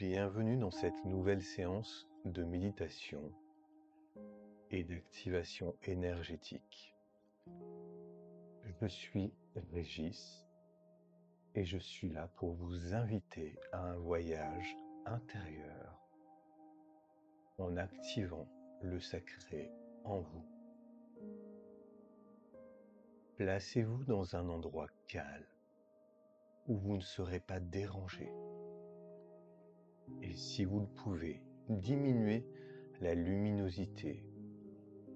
Bienvenue dans cette nouvelle séance de méditation et d'activation énergétique. Je suis Régis et je suis là pour vous inviter à un voyage intérieur en activant le sacré en vous. Placez-vous dans un endroit calme où vous ne serez pas dérangé. Et si vous le pouvez, diminuez la luminosité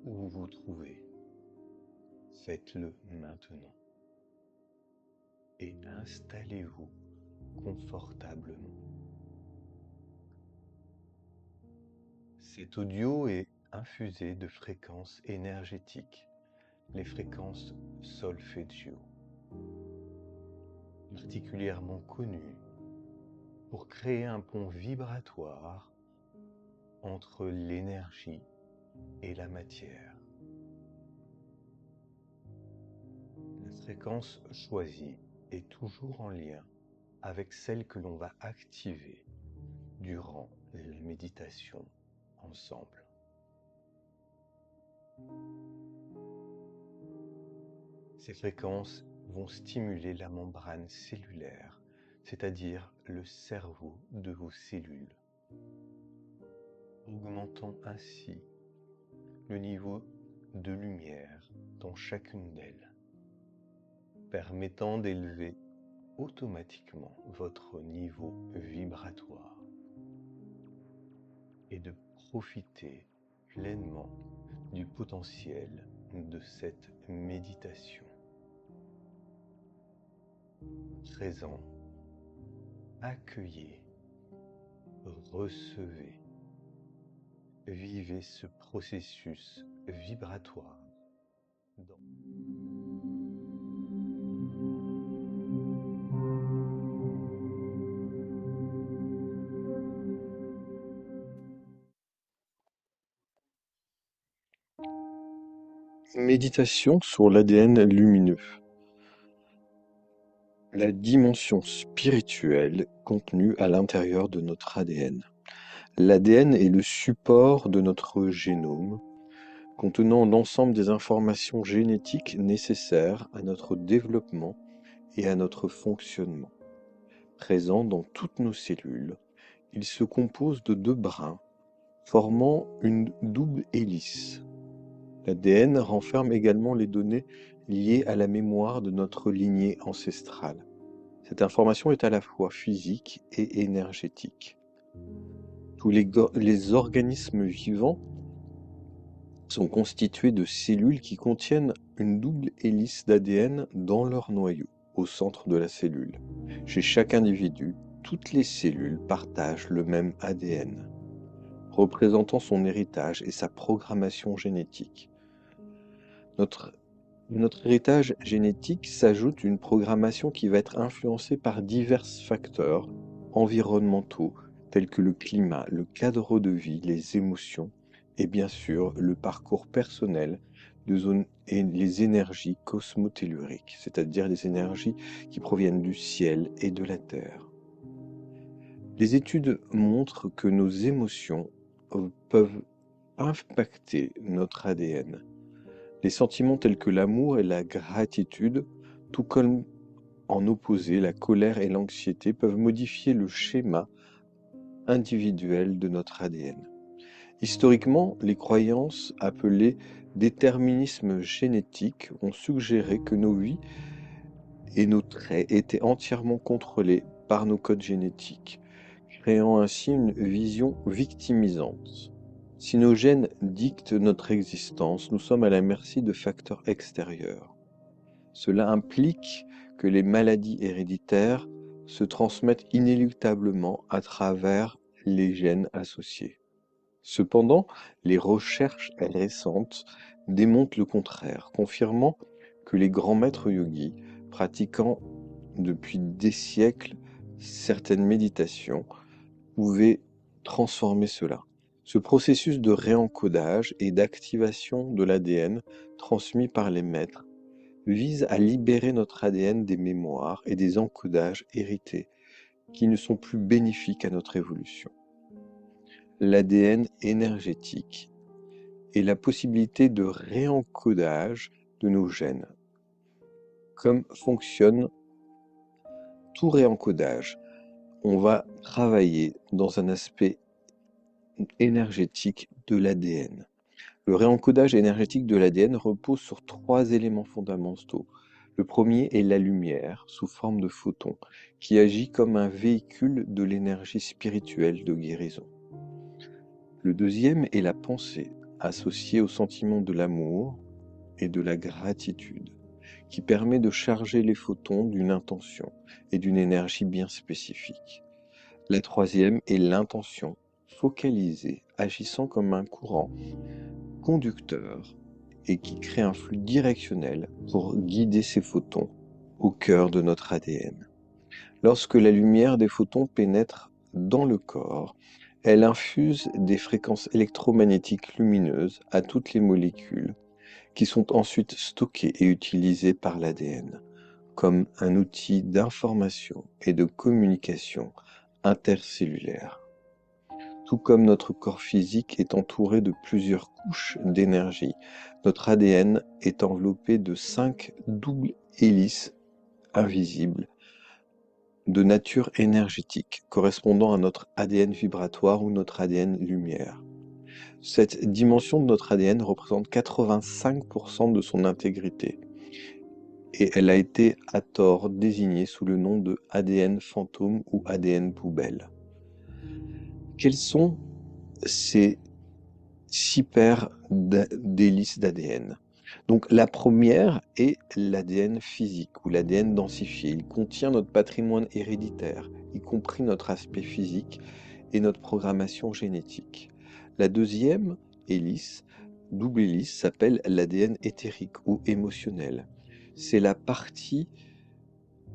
où vous vous trouvez. Faites-le maintenant. Et installez-vous confortablement. Cet audio est infusé de fréquences énergétiques, les fréquences solfeggio, particulièrement connues pour créer un pont vibratoire entre l'énergie et la matière. La fréquence choisie est toujours en lien avec celle que l'on va activer durant la méditation ensemble. Ces fréquences vont stimuler la membrane cellulaire, c'est-à-dire le cerveau de vos cellules, augmentant ainsi le niveau de lumière dans chacune d'elles, permettant d'élever automatiquement votre niveau vibratoire et de profiter pleinement du potentiel de cette méditation. Présent, accueillez, recevez, vivez ce processus vibratoire dans Méditation sur l'ADN lumineux. La dimension spirituelle contenue à l'intérieur de notre ADN. L'ADN est le support de notre génome, contenant l'ensemble des informations génétiques nécessaires à notre développement et à notre fonctionnement. Présent dans toutes nos cellules, il se compose de 2 brins, formant une double hélice. L'ADN renferme également les données liées à la mémoire de notre lignée ancestrale. Cette information est à la fois physique et énergétique. Tous les organismes vivants sont constitués de cellules qui contiennent une double hélice d'ADN dans leur noyau, au centre de la cellule. Chez chaque individu, toutes les cellules partagent le même ADN, représentant son héritage et sa programmation génétique. Notre héritage génétique s'ajoute une programmation qui va être influencée par divers facteurs environnementaux tels que le climat, le cadre de vie, les émotions et bien sûr le parcours personnel et les énergies cosmotelluriques, c'est-à-dire les énergies qui proviennent du ciel et de la terre. Les études montrent que nos émotions peuvent impacter notre ADN. Les sentiments tels que l'amour et la gratitude, tout comme en opposé, la colère et l'anxiété peuvent modifier le schéma individuel de notre ADN. Historiquement, les croyances appelées déterminisme génétique ont suggéré que nos vies et nos traits étaient entièrement contrôlés par nos codes génétiques, créant ainsi une vision victimisante. Si nos gènes dictent notre existence, nous sommes à la merci de facteurs extérieurs. Cela implique que les maladies héréditaires se transmettent inéluctablement à travers les gènes associés. Cependant, les recherches récentes démontrent le contraire, confirmant que les grands maîtres yogis, pratiquant depuis des siècles certaines méditations, pouvaient transformer cela. Ce processus de réencodage et d'activation de l'ADN transmis par les maîtres vise à libérer notre ADN des mémoires et des encodages hérités qui ne sont plus bénéfiques à notre évolution. L'ADN énergétique et la possibilité de réencodage de nos gènes. Comme fonctionne tout réencodage? On va travailler dans un aspect énergétique de l'ADN. Le réencodage énergétique de l'ADN repose sur 3 éléments fondamentaux. Le premier est la lumière, sous forme de photons, qui agit comme un véhicule de l'énergie spirituelle de guérison. Le deuxième est la pensée, associée au sentiment de l'amour et de la gratitude, qui permet de charger les photons d'une intention et d'une énergie bien spécifique. La troisième est l'intention, focalisée, agissant comme un courant conducteur et qui crée un flux directionnel pour guider ces photons au cœur de notre ADN. Lorsque la lumière des photons pénètre dans le corps, elle infuse des fréquences électromagnétiques lumineuses à toutes les molécules qui sont ensuite stockées et utilisées par l'ADN comme un outil d'information et de communication intercellulaire. Tout comme notre corps physique est entouré de plusieurs couches d'énergie, notre ADN est enveloppé de 5 doubles hélices invisibles de nature énergétique, correspondant à notre ADN vibratoire ou notre ADN lumière. Cette dimension de notre ADN représente 85% de son intégrité et elle a été à tort désignée sous le nom de ADN fantôme ou ADN poubelle. Quels sont ces 6 paires d'hélices d'ADN? Donc la première est l'ADN physique ou l'ADN densifié. Il contient notre patrimoine héréditaire, y compris notre aspect physique et notre programmation génétique. La deuxième hélice, double hélice, s'appelle l'ADN éthérique ou émotionnel. C'est la partie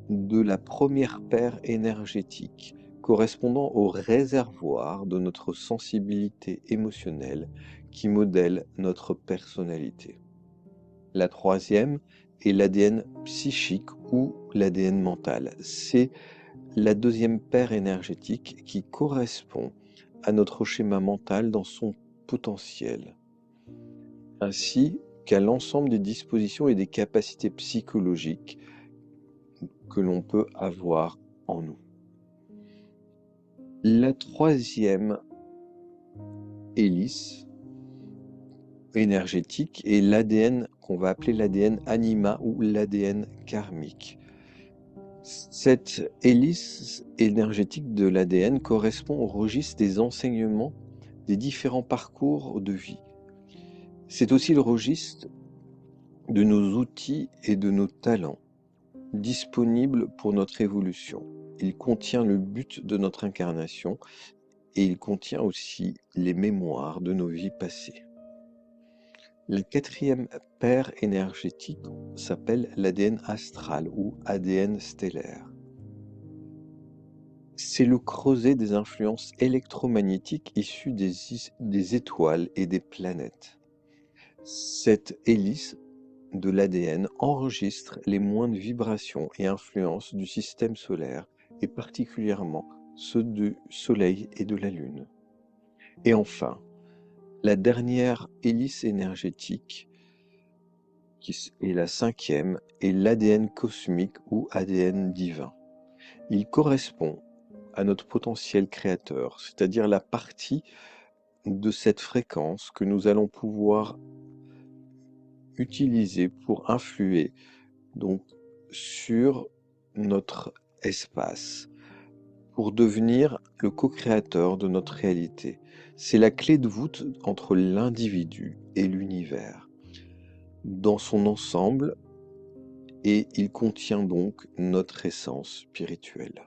de la première paire énergétique correspondant au réservoir de notre sensibilité émotionnelle qui modèle notre personnalité. La troisième est l'ADN psychique ou l'ADN mental. C'est la deuxième paire énergétique qui correspond à notre schéma mental dans son potentiel, ainsi qu'à l'ensemble des dispositions et des capacités psychologiques que l'on peut avoir en nous. La troisième hélice énergétique est l'ADN qu'on va appeler l'ADN anima ou l'ADN karmique. Cette hélice énergétique de l'ADN correspond au registre des enseignements des différents parcours de vie. C'est aussi le registre de nos outils et de nos talents disponibles pour notre évolution. Il contient le but de notre incarnation et il contient aussi les mémoires de nos vies passées. La quatrième paire énergétique s'appelle l'ADN astral ou ADN stellaire. C'est le creuset des influences électromagnétiques issues des étoiles et des planètes. Cette hélice de l'ADN enregistre les moindres vibrations et influences du système solaire et particulièrement ceux du Soleil et de la Lune. Et enfin, la dernière hélice énergétique, qui est la cinquième, est l'ADN cosmique ou ADN divin. Il correspond à notre potentiel créateur, c'est-à-dire la partie de cette fréquence que nous allons pouvoir utiliser pour influer donc sur notre espace, pour devenir le co-créateur de notre réalité. C'est la clé de voûte entre l'individu et l'univers dans son ensemble et il contient donc notre essence spirituelle.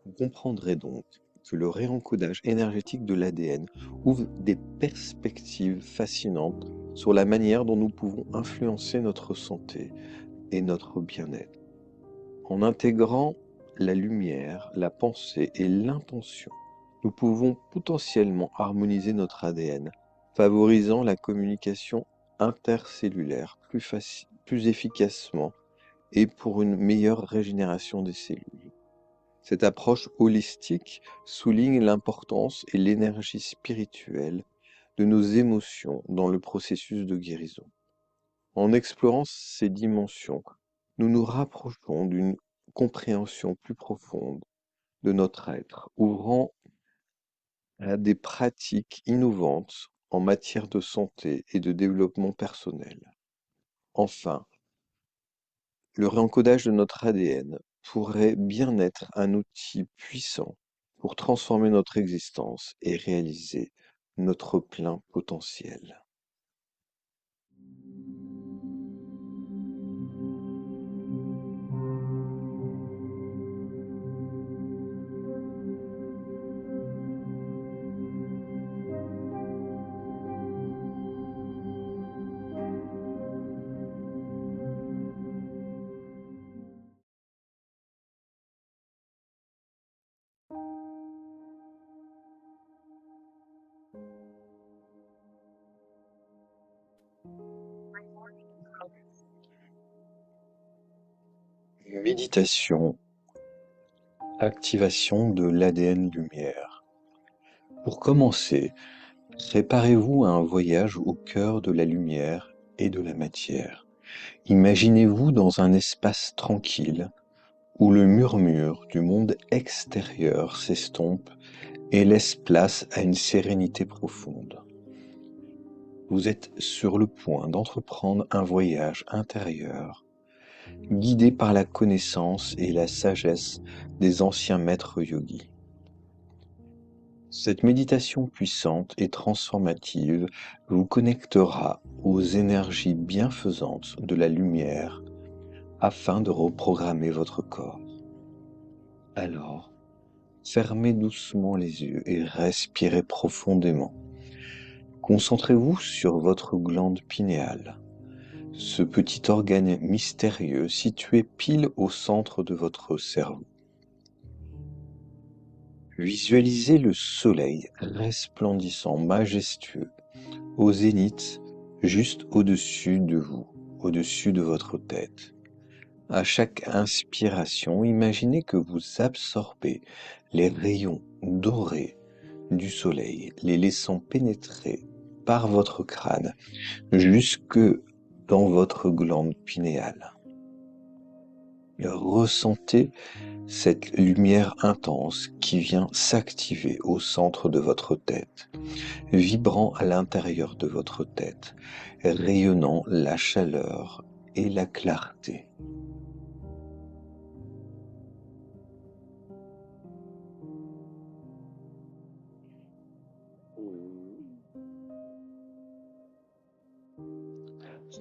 Vous comprendrez donc que le réencodage énergétique de l'ADN ouvre des perspectives fascinantes sur la manière dont nous pouvons influencer notre santé et notre bien-être. En intégrant la lumière, la pensée et l'intention, nous pouvons potentiellement harmoniser notre ADN, favorisant la communication intercellulaire plus efficacement et pour une meilleure régénération des cellules. Cette approche holistique souligne l'importance et l'énergie spirituelle de nos émotions dans le processus de guérison. En explorant ces dimensions, nous nous rapprochons d'une compréhension plus profonde de notre être, ouvrant à des pratiques innovantes en matière de santé et de développement personnel. Enfin, le réencodage de notre ADN pourrait bien être un outil puissant pour transformer notre existence et réaliser notre plein potentiel. Méditation, activation de l'ADN lumière. Pour commencer, préparez-vous à un voyage au cœur de la lumière et de la matière. Imaginez-vous dans un espace tranquille où le murmure du monde extérieur s'estompe et laisse place à une sérénité profonde. Vous êtes sur le point d'entreprendre un voyage intérieur, guidé par la connaissance et la sagesse des anciens maîtres yogis. Cette méditation puissante et transformative vous connectera aux énergies bienfaisantes de la lumière afin de reprogrammer votre corps. Alors, fermez doucement les yeux et respirez profondément. Concentrez-vous sur votre glande pinéale, ce petit organe mystérieux situé pile au centre de votre cerveau. Visualisez le soleil resplendissant, majestueux, au zénith, juste au-dessus de vous, au-dessus de votre tête. À chaque inspiration, imaginez que vous absorbez les rayons dorés du soleil, les laissant pénétrer par votre crâne jusque dans votre glande pinéale. Ressentez cette lumière intense qui vient s'activer au centre de votre tête, vibrant à l'intérieur de votre tête, rayonnant la chaleur et la clarté.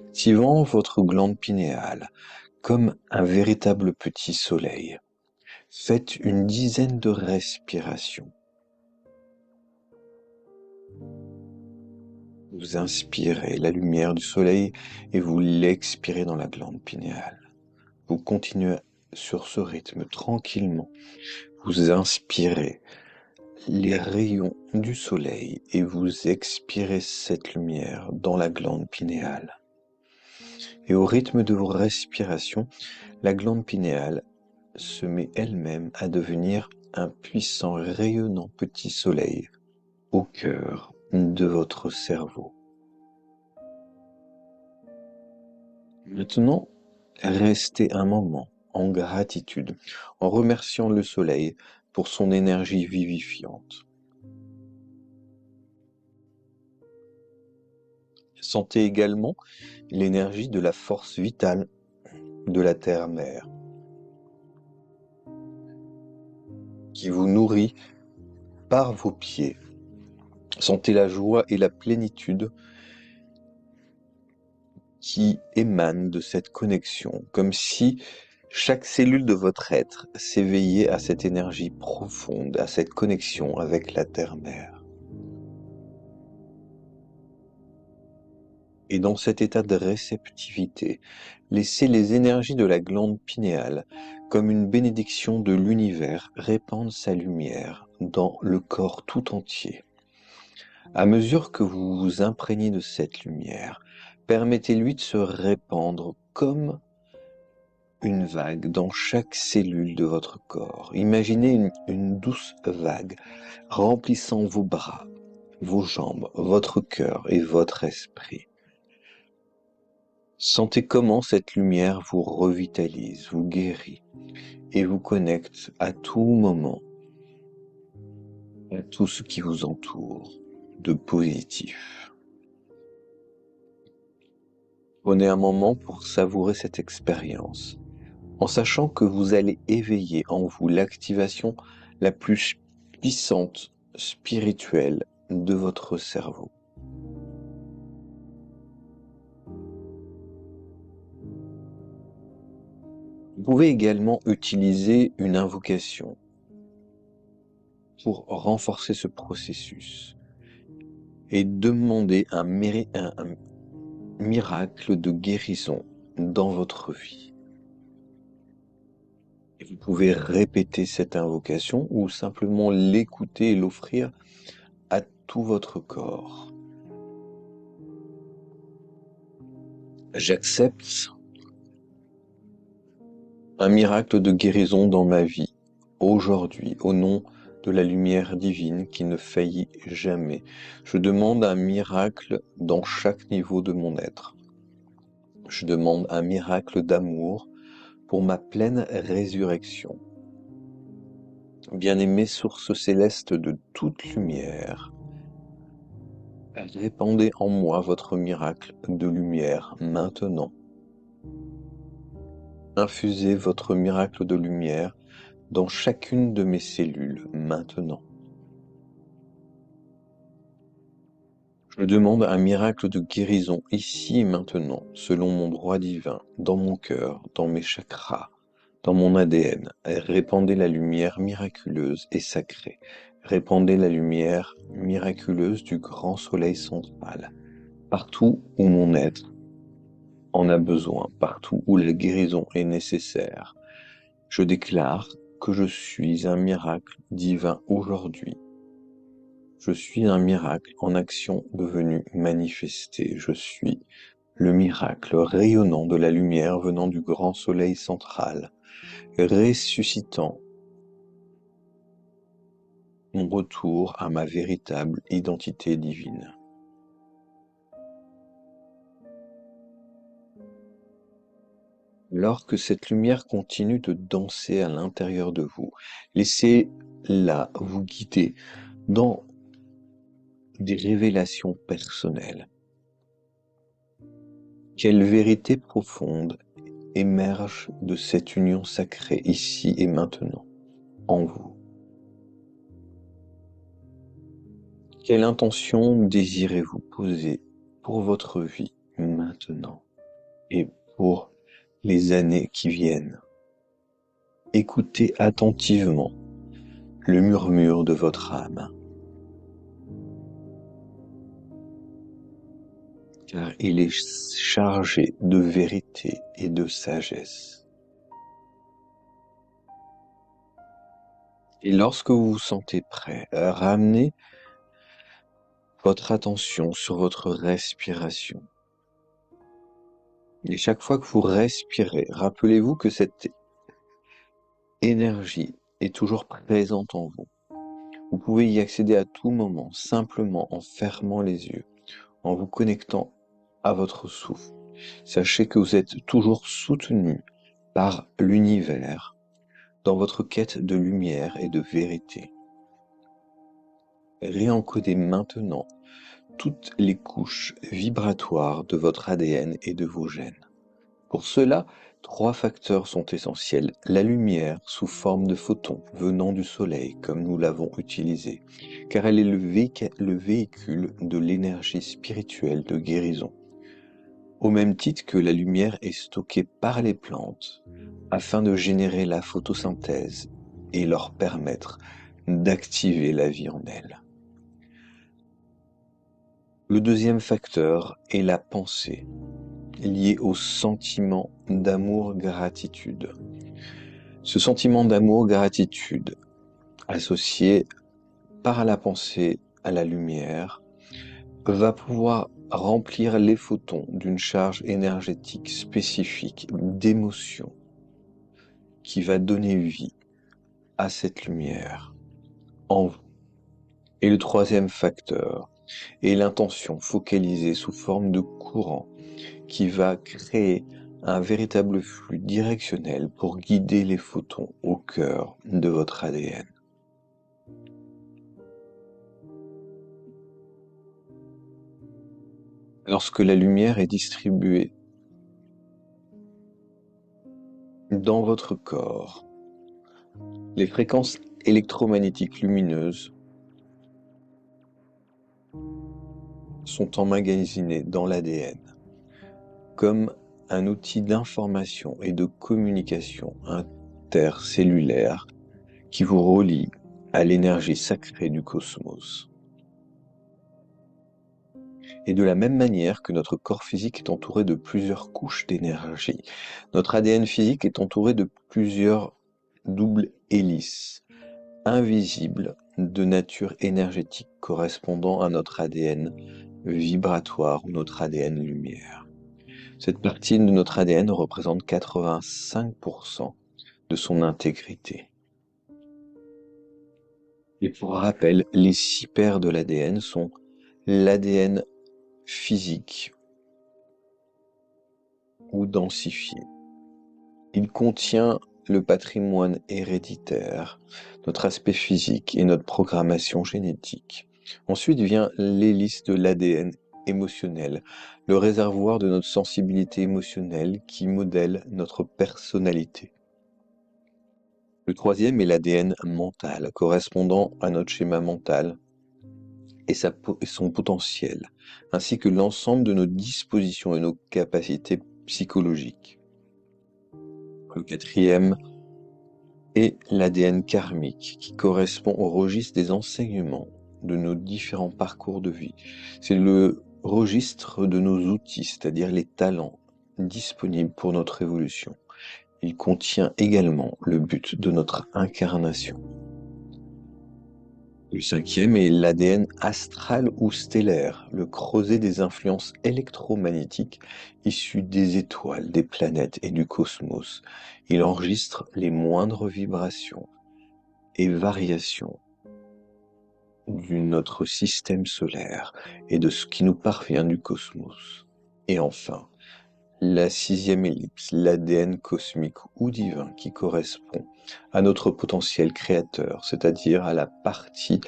Activant votre glande pinéale comme un véritable petit soleil, faites une dizaine de respirations. Vous inspirez la lumière du soleil et vous l'expirez dans la glande pinéale. Vous continuez sur ce rythme tranquillement. Vous inspirez les rayons du soleil et vous expirez cette lumière dans la glande pinéale. Et au rythme de vos respirations, la glande pinéale se met elle-même à devenir un puissant rayonnant petit soleil au cœur de votre cerveau. Maintenant, restez un moment en gratitude, en remerciant le soleil pour son énergie vivifiante. Sentez également l'énergie de la force vitale de la terre-mère qui vous nourrit par vos pieds. Sentez la joie et la plénitude qui émanent de cette connexion, comme si chaque cellule de votre être s'éveillait à cette énergie profonde, à cette connexion avec la terre-mère. Et dans cet état de réceptivité, laissez les énergies de la glande pinéale, comme une bénédiction de l'univers, répandre sa lumière dans le corps tout entier. À mesure que vous vous imprégnez de cette lumière, permettez-lui de se répandre comme une vague dans chaque cellule de votre corps. Imaginez une douce vague remplissant vos bras, vos jambes, votre cœur et votre esprit. Sentez comment cette lumière vous revitalise, vous guérit et vous connecte à tout moment à tout ce qui vous entoure de positif. Prenez un moment pour savourer cette expérience, en sachant que vous allez éveiller en vous l'activation la plus puissante spirituelle de votre cerveau. Vous pouvez également utiliser une invocation pour renforcer ce processus et demander un miracle de guérison dans votre vie. Et vous pouvez répéter cette invocation ou simplement l'écouter et l'offrir à tout votre corps. J'accepte un miracle de guérison dans ma vie, aujourd'hui, au nom de la lumière divine qui ne faillit jamais. Je demande un miracle dans chaque niveau de mon être. Je demande un miracle d'amour pour ma pleine résurrection. Bien-aimée source céleste de toute lumière, répandez en moi votre miracle de lumière maintenant. Infusez votre miracle de lumière dans chacune de mes cellules maintenant. Je demande un miracle de guérison ici et maintenant, selon mon droit divin, dans mon cœur, dans mes chakras, dans mon ADN. Répandez la lumière miraculeuse et sacrée. Répandez la lumière miraculeuse du grand soleil central, partout où mon être en a besoin, partout où la guérison est nécessaire. Je déclare que je suis un miracle divin aujourd'hui. Je suis un miracle en action devenu manifesté. Je suis le miracle rayonnant de la lumière venant du grand soleil central, ressuscitant mon retour à ma véritable identité divine. Alors que cette lumière continue de danser à l'intérieur de vous, laissez-la vous guider dans des révélations personnelles. Quelle vérité profonde émerge de cette union sacrée ici et maintenant, en vous? Quelle intention désirez-vous poser pour votre vie maintenant et pour les années qui viennent? Écoutez attentivement le murmure de votre âme, car il est chargé de vérité et de sagesse. Et lorsque vous vous sentez prêt, ramenez votre attention sur votre respiration. Et chaque fois que vous respirez, rappelez-vous que cette énergie est toujours présente en vous. Vous pouvez y accéder à tout moment, simplement en fermant les yeux, en vous connectant à votre souffle. Sachez que vous êtes toujours soutenu par l'univers dans votre quête de lumière et de vérité. Réencodez maintenant toutes les couches vibratoires de votre ADN et de vos gènes. Pour cela, 3 facteurs sont essentiels. La lumière sous forme de photons venant du soleil, comme nous l'avons utilisé, car elle est le véhicule de l'énergie spirituelle de guérison. Au même titre que la lumière est stockée par les plantes, afin de générer la photosynthèse et leur permettre d'activer la vie en elles. Le deuxième facteur est la pensée, liée au sentiment d'amour-gratitude. Ce sentiment d'amour-gratitude, associé par la pensée à la lumière, va pouvoir remplir les photons d'une charge énergétique spécifique d'émotion qui va donner vie à cette lumière en vous. Et le troisième facteur est l'intention focalisée sous forme de courant qui va créer un véritable flux directionnel pour guider les photons au cœur de votre ADN. Lorsque la lumière est distribuée dans votre corps, les fréquences électromagnétiques lumineuses sont emmagasinées dans l'ADN comme un outil d'information et de communication intercellulaire qui vous relie à l'énergie sacrée du cosmos. Et de la même manière que notre corps physique est entouré de plusieurs couches d'énergie, notre ADN physique est entouré de plusieurs doubles hélices, invisibles de nature énergétique correspondant à notre ADN vibratoire ou notre ADN lumière. Cette partie de notre ADN représente 85% de son intégrité. Et pour rappel, les 6 paires de l'ADN sont l'ADN physique ou densifié. Il contient le patrimoine héréditaire, notre aspect physique et notre programmation génétique. Ensuite vient l'hélice de l'ADN émotionnel, le réservoir de notre sensibilité émotionnelle qui modèle notre personnalité. Le troisième est l'ADN mental, correspondant à notre schéma mental et son potentiel, ainsi que l'ensemble de nos dispositions et nos capacités psychologiques. Le quatrième est l'ADN karmique, qui correspond au registre des enseignements de nos différents parcours de vie. C'est le registre de nos outils, c'est-à-dire les talents disponibles pour notre évolution. Il contient également le but de notre incarnation. Le cinquième est l'ADN astral ou stellaire, le creuset des influences électromagnétiques issues des étoiles, des planètes et du cosmos. Il enregistre les moindres vibrations et variations de notre système solaire et de ce qui nous parvient du cosmos. Et enfin, la sixième ellipse, l'ADN cosmique ou divin qui correspond à notre potentiel créateur, c'est-à-dire à la partie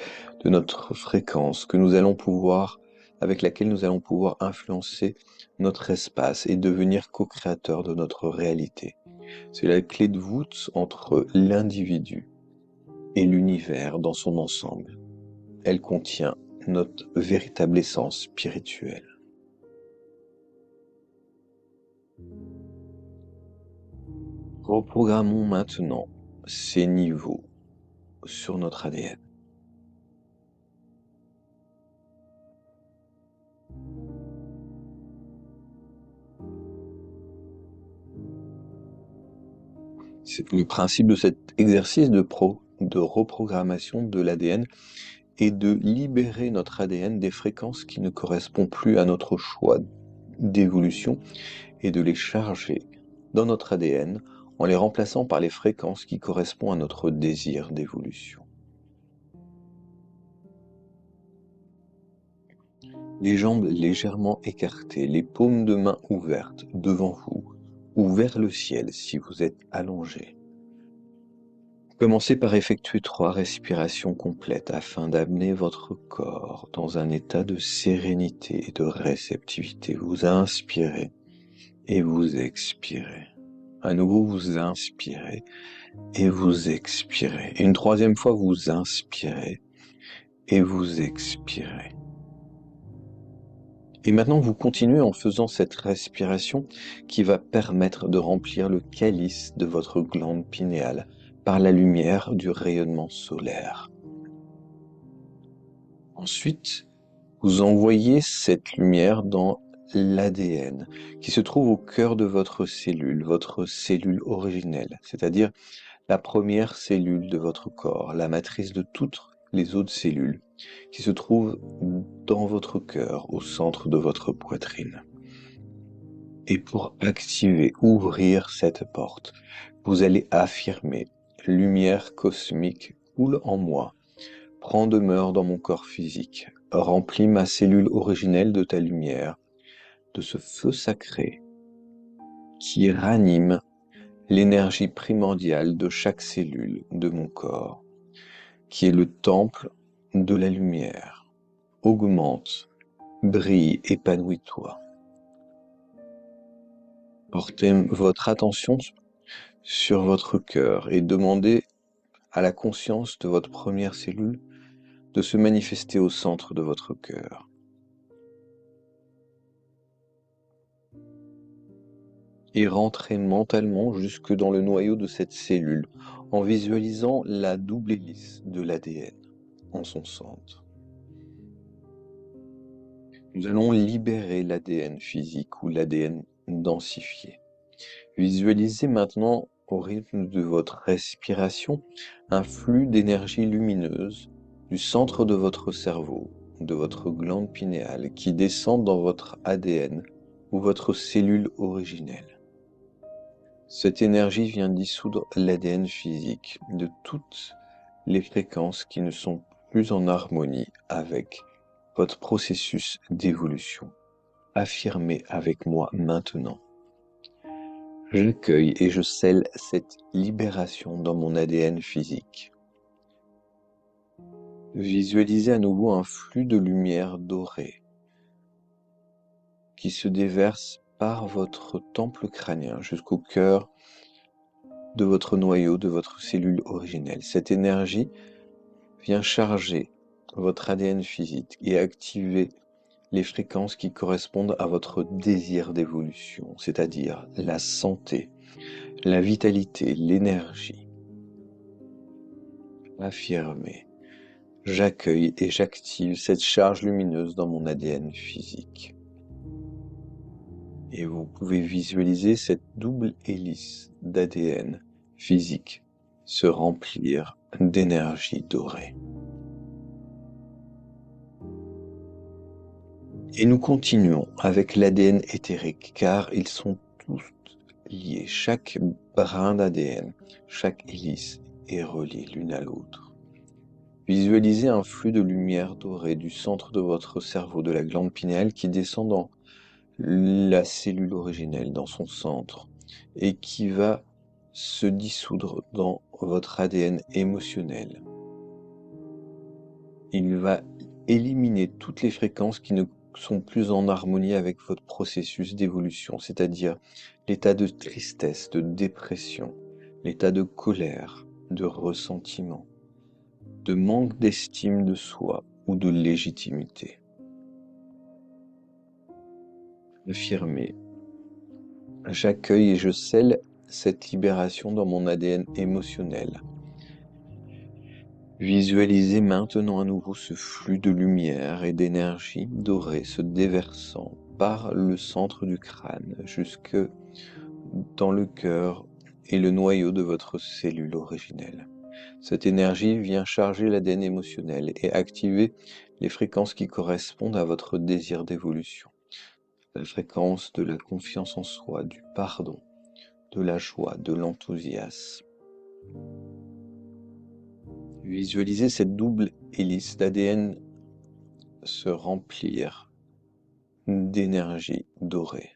de notre fréquence avec laquelle nous allons pouvoir influencer notre espace et devenir co-créateur de notre réalité. C'est la clé de voûte entre l'individu et l'univers dans son ensemble. Elle contient notre véritable essence spirituelle. Reprogrammons maintenant ces niveaux sur notre ADN. Le principe de cet exercice de reprogrammation de l'ADN est de libérer notre ADN des fréquences qui ne correspondent plus à notre choix d'évolution et de les charger dans notre ADN en les remplaçant par les fréquences qui correspondent à notre désir d'évolution. Les jambes légèrement écartées, les paumes de main ouvertes devant vous ou vers le ciel si vous êtes allongé. Commencez par effectuer 3 respirations complètes afin d'amener votre corps dans un état de sérénité et de réceptivité. Vous inspirez et vous expirez. À nouveau, vous inspirez et vous expirez. Et une troisième fois, vous inspirez et vous expirez. Et maintenant, vous continuez en faisant cette respiration qui va permettre de remplir le calice de votre glande pinéale par la lumière du rayonnement solaire. Ensuite, vous envoyez cette lumière dans l'ADN qui se trouve au cœur de votre cellule originelle, c'est-à-dire la première cellule de votre corps, la matrice de toutes les autres cellules qui se trouvent dans votre cœur, au centre de votre poitrine. Et pour activer, ouvrir cette porte, Vous allez affirmer: lumière cosmique coule en moi, prend demeure dans mon corps physique, remplit ma cellule originelle de ta lumière, de ce feu sacré qui ranime l'énergie primordiale de chaque cellule de mon corps, qui est le temple de la lumière. Augmente, brille, épanouis-toi. Portez votre attention sur votre cœur et demandez à la conscience de votre première cellule de se manifester au centre de votre cœur. Et rentrez mentalement jusque dans le noyau de cette cellule en visualisant la double hélice de l'ADN en son centre. Nous allons libérer l'ADN physique ou l'ADN densifié. Visualisez maintenant, au rythme de votre respiration, un flux d'énergie lumineuse du centre de votre cerveau, de votre glande pinéale, qui descend dans votre ADN ou votre cellule originelle. Cette énergie vient dissoudre l'ADN physique de toutes les fréquences qui ne sont plus en harmonie avec votre processus d'évolution. Affirmez avec moi maintenant. J'accueille et je scelle cette libération dans mon ADN physique. Visualisez à nouveau un flux de lumière dorée qui se déverse par votre temple crânien jusqu'au cœur de votre noyau, de votre cellule originelle. Cette énergie vient charger votre ADN physique et activer les fréquences qui correspondent à votre désir d'évolution, c'est-à-dire la santé, la vitalité, l'énergie. Affirmez. J'accueille et j'active cette charge lumineuse dans mon ADN physique. Et vous pouvez visualiser cette double hélice d'ADN physique se remplir d'énergie dorée. Et nous continuons avec l'ADN éthérique, car ils sont tous liés. Chaque brin d'ADN, chaque hélice est reliée l'une à l'autre. Visualisez un flux de lumière dorée du centre de votre cerveau, de la glande pinéale, qui descend dans la cellule originelle, dans son centre, et qui va se dissoudre dans votre ADN émotionnel. Il va éliminer toutes les fréquences qui ne sont plus en harmonie avec votre processus d'évolution, c'est-à-dire l'état de tristesse, de dépression, l'état de colère, de ressentiment, de manque d'estime de soi ou de légitimité. Affirmez. J'accueille et je scelle cette libération dans mon ADN émotionnel. Visualisez maintenant à nouveau ce flux de lumière et d'énergie dorée se déversant par le centre du crâne jusque dans le cœur et le noyau de votre cellule originelle. Cette énergie vient charger l'ADN émotionnel et activer les fréquences qui correspondent à votre désir d'évolution. La fréquence de la confiance en soi, du pardon, de la joie, de l'enthousiasme. Visualisez cette double hélice d'ADN se remplir d'énergie dorée.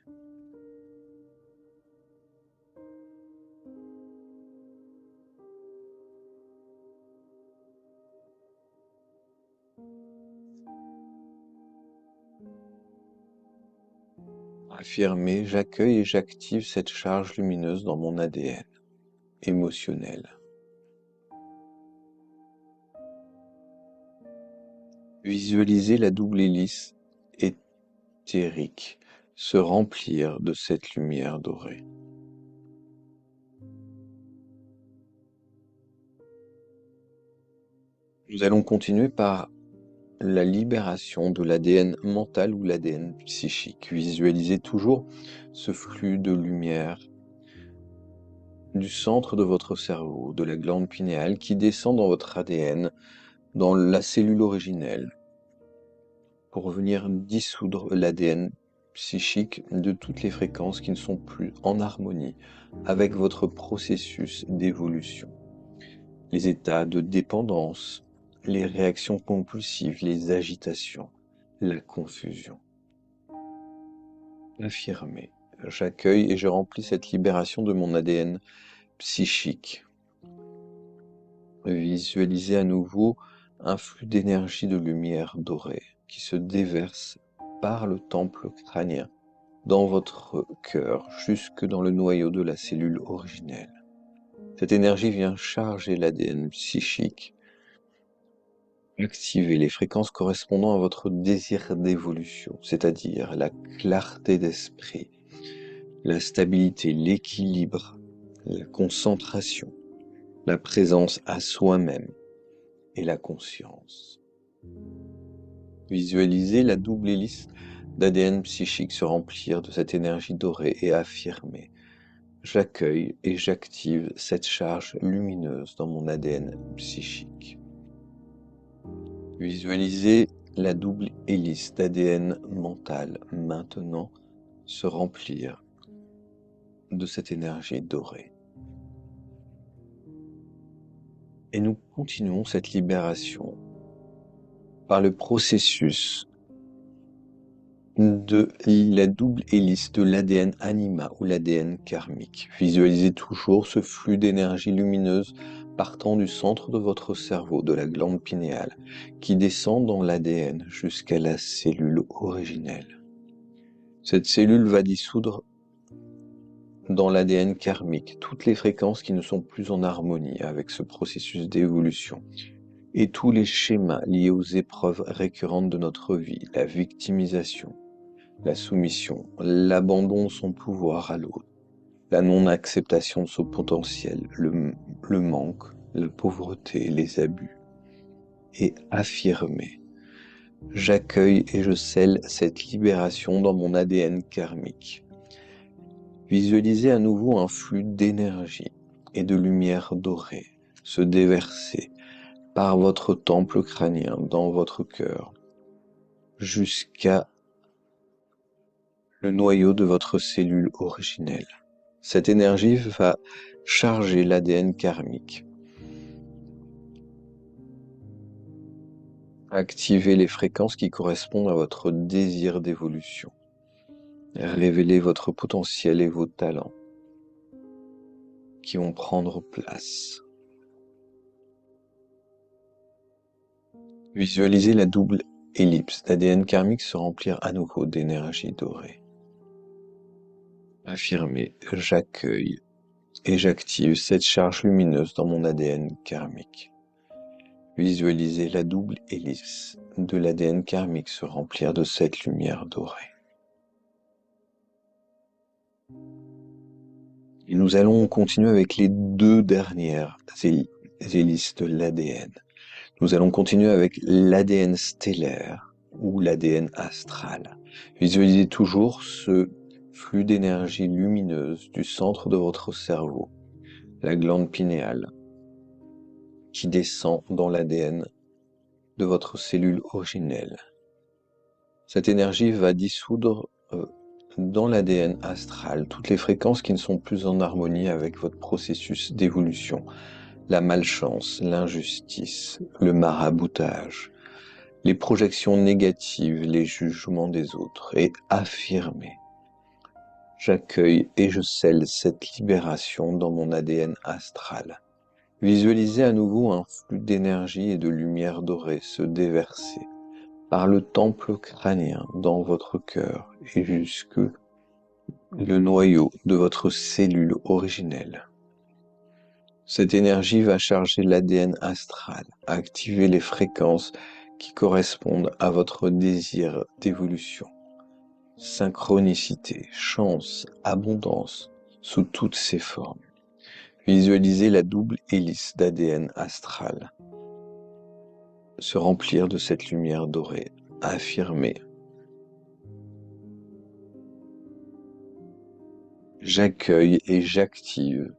Affirmez, j'accueille et j'active cette charge lumineuse dans mon ADN émotionnel. Visualisez la double hélice éthérique se remplir de cette lumière dorée. Nous allons continuer par la libération de l'ADN mental ou l'ADN psychique. Visualisez toujours ce flux de lumière du centre de votre cerveau, de la glande pinéale, qui descend dans votre ADN, dans la cellule originelle, pour venir dissoudre l'ADN psychique de toutes les fréquences qui ne sont plus en harmonie avec votre processus d'évolution. Les états de dépendance, les réactions compulsives, les agitations, la confusion. Affirmez. J'accueille et je remplis cette libération de mon ADN psychique. Visualisez à nouveau un flux d'énergie de lumière dorée qui se déverse par le temple crânien dans votre cœur jusque dans le noyau de la cellule originelle. Cette énergie vient charger l'ADN psychique, activer les fréquences correspondant à votre désir d'évolution, c'est-à-dire la clarté d'esprit, la stabilité, l'équilibre, la concentration, la présence à soi-même et la conscience. Visualisez la double hélice d'ADN psychique se remplir de cette énergie dorée et affirmer. J'accueille et j'active cette charge lumineuse dans mon ADN psychique. Visualisez la double hélice d'ADN mental maintenant se remplir de cette énergie dorée. Et nous continuons cette libération par le processus de la double hélice de l'ADN anima ou l'ADN karmique. Visualisez toujours ce flux d'énergie lumineuse partant du centre de votre cerveau, de la glande pinéale, qui descend dans l'ADN jusqu'à la cellule originelle. Cette cellule va dissoudre dans l'ADN karmique toutes les fréquences qui ne sont plus en harmonie avec ce processus d'évolution et tous les schémas liés aux épreuves récurrentes de notre vie, la victimisation, la soumission, l'abandon de son pouvoir à l'autre, la non-acceptation de son potentiel, le manque, la pauvreté, les abus. Et affirmer. J'accueille et je scelle cette libération dans mon ADN karmique. Visualisez à nouveau un flux d'énergie et de lumière dorée se déverser par votre temple crânien dans votre cœur jusqu'à le noyau de votre cellule originelle. Cette énergie va charger l'ADN karmique, activer les fréquences qui correspondent à votre désir d'évolution, révéler votre potentiel et vos talents qui vont prendre place. Visualisez la double ellipse d'ADN karmique se remplir à nouveau d'énergie dorée. Affirmez, j'accueille et j'active cette charge lumineuse dans mon ADN karmique. Visualisez la double hélice de l'ADN karmique se remplir de cette lumière dorée. Et nous allons continuer avec les deux dernières hélices de l'ADN. Nous allons continuer avec l'ADN stellaire ou l'ADN astral. Visualisez toujours ce flux d'énergie lumineuse du centre de votre cerveau, la glande pinéale, qui descend dans l'ADN de votre cellule originelle. Cette énergie va dissoudre dans l'ADN astral toutes les fréquences qui ne sont plus en harmonie avec votre processus d'évolution. La malchance, l'injustice, le maraboutage, les projections négatives, les jugements des autres, et affirmer. J'accueille et je scelle cette libération dans mon ADN astral. Visualisez à nouveau un flux d'énergie et de lumière dorée se déverser par le temple crânien dans votre cœur et jusque le noyau de votre cellule originelle. Cette énergie va charger l'ADN astral, activer les fréquences qui correspondent à votre désir d'évolution. Synchronicité, chance, abondance, sous toutes ses formes. Visualisez la double hélice d'ADN astral se remplir de cette lumière dorée. Affirmez. J'accueille et j'active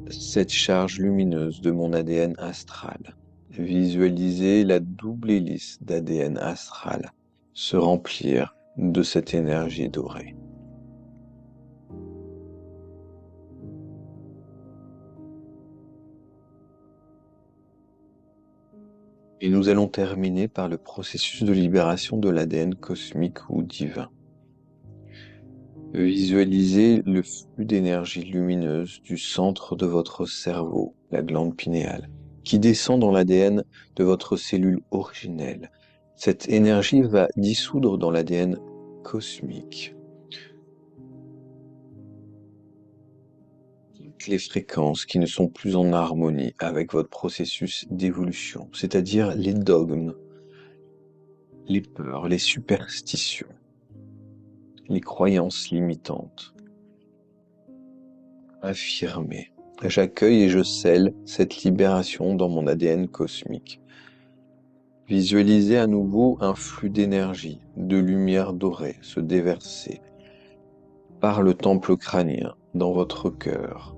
cette charge lumineuse de mon ADN astral. Visualisez la double hélice d'ADN astral se remplir de cette énergie dorée. Et nous allons terminer par le processus de libération de l'ADN cosmique ou divin. Visualisez le flux d'énergie lumineuse du centre de votre cerveau, la glande pinéale, qui descend dans l'ADN de votre cellule originelle. Cette énergie va dissoudre dans l'ADN cosmique toutes les fréquences qui ne sont plus en harmonie avec votre processus d'évolution, c'est-à-dire les dogmes, les peurs, les superstitions, les croyances limitantes. Affirmez. J'accueille et je scelle cette libération dans mon ADN cosmique. Visualisez à nouveau un flux d'énergie, de lumière dorée se déverser par le temple crânien dans votre cœur,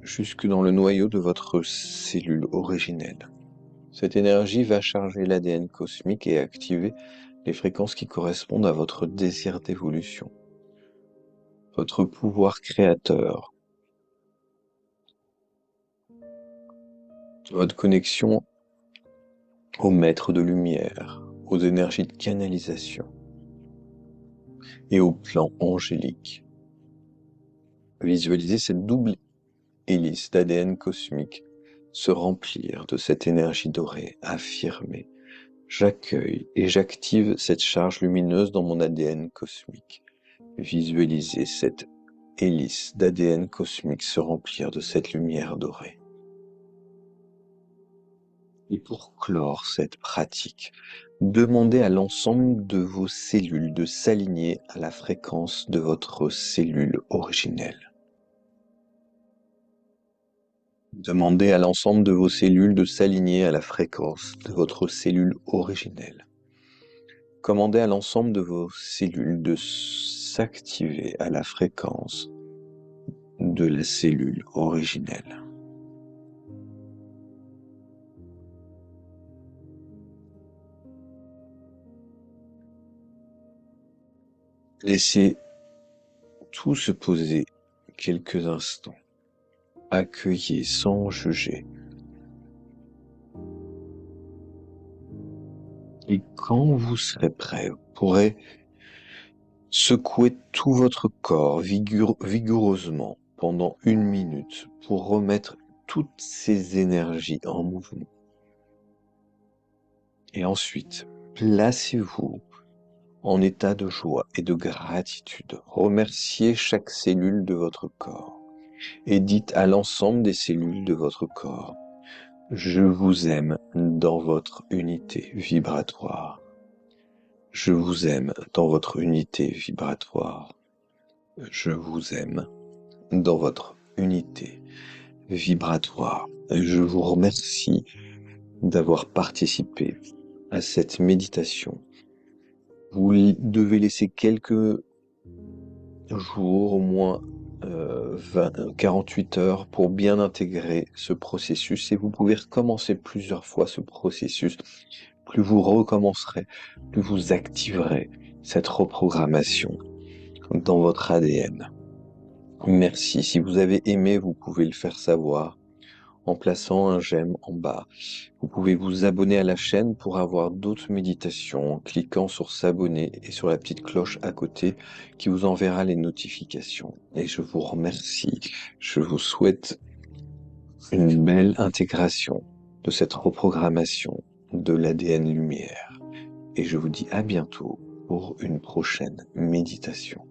jusque dans le noyau de votre cellule originelle. Cette énergie va charger l'ADN cosmique et activer les fréquences qui correspondent à votre désir d'évolution, votre pouvoir créateur, votre connexion au maître de lumière, aux énergies de canalisation et au plan angélique. Visualisez cette double hélice d'ADN cosmique se remplir de cette énergie dorée, affirmée. J'accueille et j'active cette charge lumineuse dans mon ADN cosmique. Visualisez cette hélice d'ADN cosmique se remplir de cette lumière dorée. Et pour clore cette pratique, demandez à l'ensemble de vos cellules de s'aligner à la fréquence de votre cellule originelle. Demandez à l'ensemble de vos cellules de s'aligner à la fréquence de votre cellule originelle. Commandez à l'ensemble de vos cellules de s'activer à la fréquence de la cellule originelle. Laissez tout se poser quelques instants. Accueillez sans juger. Et quand vous serez prêt, vous pourrez secouer tout votre corps vigoureusement pendant 1 minute pour remettre toutes ces énergies en mouvement. Et ensuite, placez-vous en état de joie et de gratitude. Remerciez chaque cellule de votre corps et dites à l'ensemble des cellules de votre corps: je vous aime dans votre unité vibratoire. Je vous aime dans votre unité vibratoire. Je vous aime dans votre unité vibratoire. Je vous remercie d'avoir participé à cette méditation. Vous devez laisser quelques jours, au moins 48 heures, pour bien intégrer ce processus, et vous pouvez recommencer plusieurs fois ce processus. Plus vous recommencerez, plus vous activerez cette reprogrammation dans votre ADN. Merci. Si vous avez aimé, vous pouvez le faire savoir en plaçant un j'aime en bas. Vous pouvez vous abonner à la chaîne pour avoir d'autres méditations en cliquant sur s'abonner et sur la petite cloche à côté qui vous enverra les notifications. Et je vous remercie. Je vous souhaite une belle intégration de cette reprogrammation de l'ADN lumière. Et je vous dis à bientôt pour une prochaine méditation.